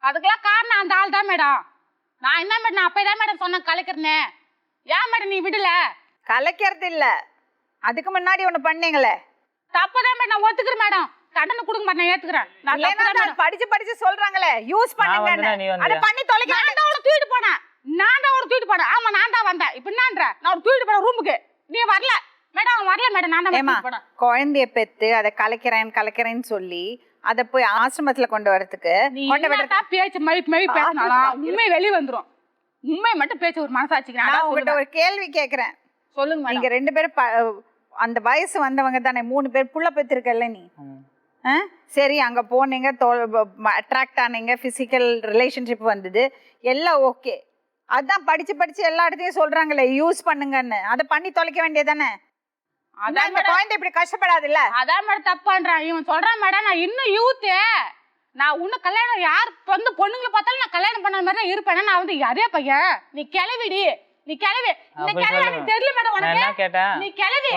அதுக்கெல்லாம் காரணம் அந்த ஆள் தான் மேடம். நான் என்ன மேடம் நான் அப்பதான் மேடம் சொன்னேன் கலைக்கிறேன்னு. ஏன் மேடம் நீ விடல? கலைக்கிறது இல்ல, அதுக்கு முன்னாடி ஒண்ணு பண்ணீங்களே. தப்புதான் மேடம், நான் ஒத்துக்கிறேன் மேடம். தண்டனை கொடுக்க மாட்டேன், நான் ஏத்துக்கிறேன். நான் தப்புதான் மேடம். படிச்சு சொல்றாங்களே யூஸ் பண்ணுங்க, அத பண்ணி தொலைக்க. நான் தான் அவளை தூக்கிட்டு போனேன். ஆமா நான் தான் வந்தேன். இப்ப என்னன்ற நான் அவளை தூக்கிட்டு போனேன் ரூமுக்கு. நீ வரல மேடம், வரல மேடம். நான் தான் போனேன். குழந்தைய பெத்து அதை கலைக்கிறேன்னு சொல்லி அத போய் ஆசிரமத்துல கொண்டு வரதுக்கு பேச்சு மழி பேசினாலும் உண்மை வெளியே வந்துரும். உண்மை மட்டும் பேச்சு ஒரு மனசாட்சிக்கு. நான் உங்ககிட்ட ஒரு கேள்வி கேக்குறேன், சொல்லுங்க. நீங்க 2 பேரும் அந்த வயசு வந்தவங்க தானே, 3 பேர் புள்ள பெற்றிருக்கல நீ. சரி, அங்க போனீங்க, அட்ராக்ட் ஆனீங்க, பிசிக்கல் ரிலேஷன்ஷிப் வந்தது, எல்லாம் ஓகே. அதான் படிச்சு எல்லா இடத்தையும் சொல்றாங்களே யூஸ் பண்ணுங்கன்னு, அதை பண்ணி தொலைக்க வேண்டியதானே. அதான் இந்த குழந்தை இப்படி கஷ்டப்படாது இல்ல. அதான் மேடம் தப்பு பண்றான் இவன். சொல்றான் மேடம் நான் இன்னும் யூத்து, நான் இன்னும் கல்யாணம் யார் வந்து பொண்ணுங்களை பார்த்தாலும் நான் கல்யாணம் பண்ண மாதிரி தான் இருப்பேன். நான் வந்து அதே பையன் நீ கிளவிடி, நீ கிளவி. இந்த கிளவி தெரியல மேடம் உனக்கு. நீ கிளவி.